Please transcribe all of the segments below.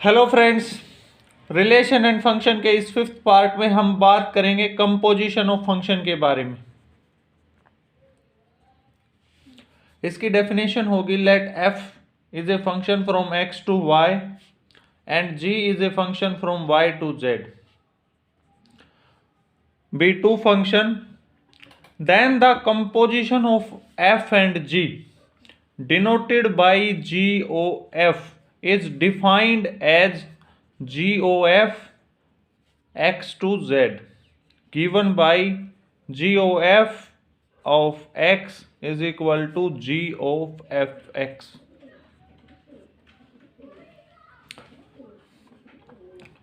Hello friends, relation and function के इस fifth part में हम बात करेंगे कंपोजिशन ऑफ फंक्शन के बारे में। इसकी डेफिनेशन होगी let f is a function from x to y and g is a function from y to z be two function, then the composition of f and g denoted by GOF is defined as GOF x to z given by GOF of x is equal to G of fx।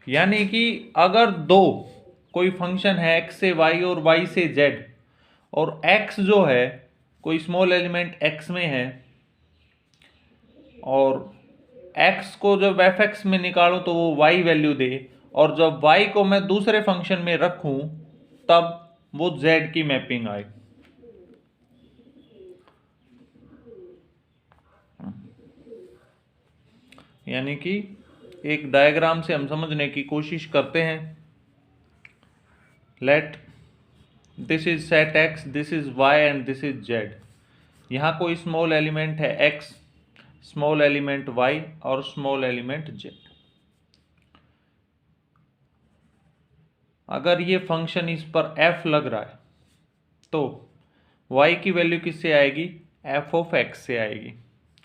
यानी कि अगर दो कोई function है x से y और y से z और x जो है कोई स्मॉल एलिमेंट x में है और x को जब fx में निकालूं तो वो y वैल्यू दे और जब y को मैं दूसरे फंक्शन में रखूं तब वो z की मैपिंग आए। यानी कि एक डायग्राम से हम समझने की कोशिश करते हैं। Let this is set x, this is y and this is z। यहाँ कोई स्मॉल एलिमेंट है x, स्मॉल एलिमेंट y और स्मॉल एलिमेंट z। अगर ये फंक्शन इस पर f लग रहा है तो y की वैल्यू किससे आएगी? f ऑफ x से आएगी।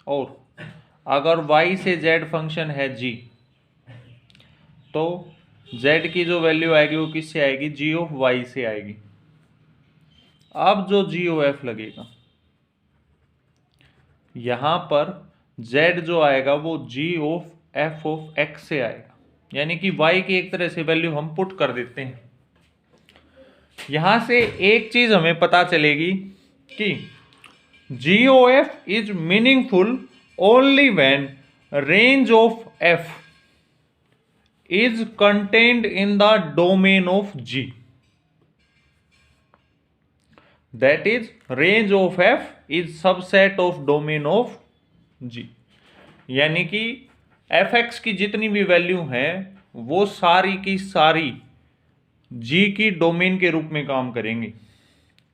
और अगर y से z फंक्शन है g तो z की जो वैल्यू आएगी वो किससे आएगी? g ऑफ y से आएगी। अब जो g ऑफ f लगेगा यहां पर z जो आएगा वो g of f of x से आएगा। यानी कि y की एक तरह से वैल्यू हम पुट कर देते हैं। यहां से एक चीज हमें पता चलेगी कि GOF is meaningful only when range of f is contained in the domain of G, that is range of f is subset of domain of G। यानी कि fx की जितनी भी वैल्यू हैं वो सारी की सारी G की डोमेन के रूप में काम करेंगे।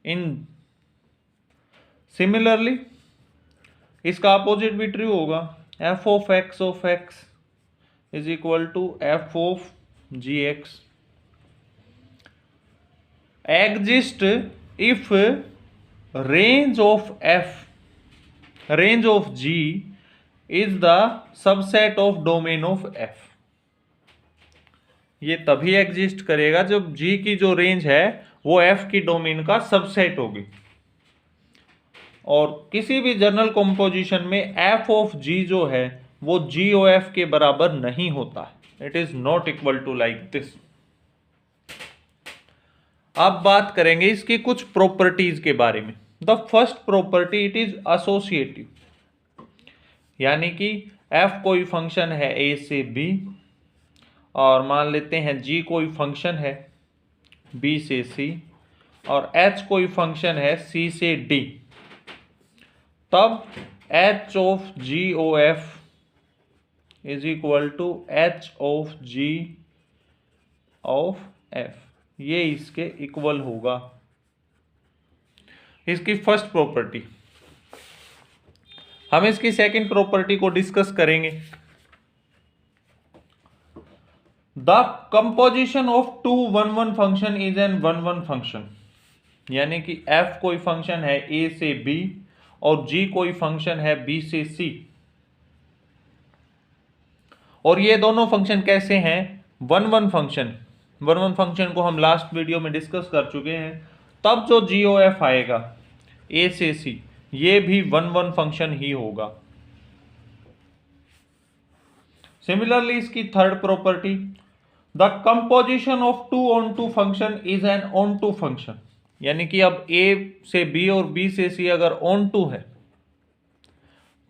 इन सिमिलरली इसका अपोजिट भी ट्रू होगा। f of x is equal to f of gx exist if range of g is the subset of domain of f। ये तभी एग्जिस्ट करेगा जब g की जो रेंज है वो f की डोमेन का सबसेट होगी। और किसी भी जनरल कॉम्पोजिशन में f ऑफ g जो है वो GOF के बराबर नहीं होता है। It is not equal to like this. अब बात करेंगे इसकी कुछ प्रॉपर्टीज के बारे में। The first property, it is associative. यानी कि f कोई फंक्शन है a से b और मान लेते हैं g कोई फंक्शन है b से c और h कोई फंक्शन है c से d, तब h of GOF is equal to h of g of f। ये इसके इक्वल होगा। इसकी फर्स्ट प्रॉपर्टी। हम इसकी सेकंड प्रॉपर्टी को डिस्कस करेंगे। The composition of two one one function is an one one function. यानी कि f कोई फंक्शन है a से b और g कोई फंक्शन है b से c। और ये दोनों फंक्शन कैसे हैं? One one function. One one function को हम लास्ट वीडियो में डिस्कस कर चुके हैं। तब जो GOF आएगा a से c ये भी वन वन फंक्शन ही होगा। सिमिलरली इसकी third property, the composition of two onto function is an onto function. यानी कि अब a से b और b से c अगर ऑन टू है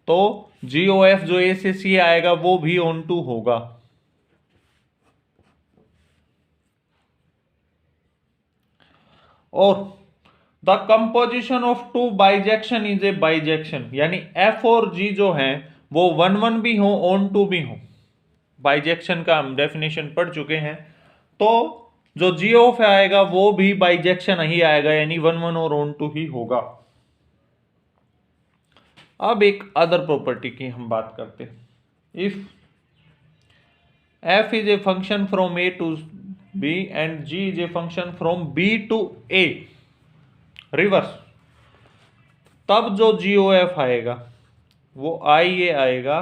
तो GOF जो a से c आएगा वो भी ऑन टू होगा। और the composition of two bijection is a bijection. यानी f और g जो हैं वो वन वन भी हो ऑन टू भी हो। बाइजेक्शन का हम डेफिनेशन पढ़ चुके हैं। तो जो जी ऑफ आएगा वो भी बाइजेक्शन ही आएगा, यानी 1 1 और ऑन टू ही होगा। अब एक अदर प्रॉपर्टी की हम बात करते हैं। If f is a function from a to b and g is a function from b to a reverse, तब जो GOF आएगा वो IA आएगा।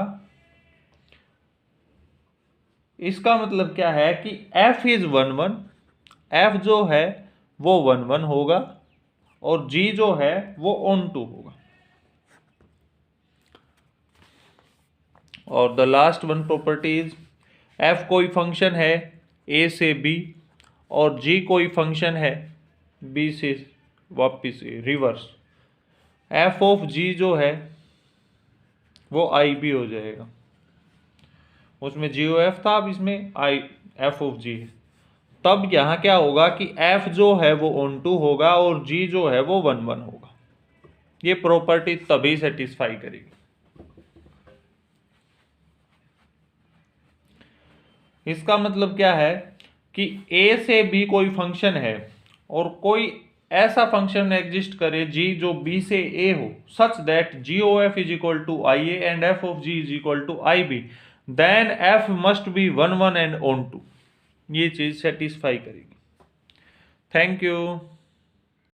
इसका मतलब क्या है कि f इज 1 1, f जो है वो 1 1 होगा और g जो है वो ऑन टू होगा। और the last one property is f कोई फंक्शन है a से b और g कोई फंक्शन है b से वापिस a, reverse, f of g जो है वो IB हो जाएगा। उसमें GOF था, अब इसमें f ऑफ g है। तब यहाँ क्या होगा कि f जो है वो ऑन टू होगा और g जो है वो 1 1 होगा। ये प्रॉपर्टी तभी सेटिस्फाई करेगी। इसका मतलब क्या है कि a से b कोई फंक्शन है और कोई ऐसा फंक्शन एग्जिस्ट करे g जो b से a हो, such that GOF is equal to IA and f of g is equal to IB, then f must be 1 1 and onto. ये चीज सेटिस्फाई करेगी। Thank you.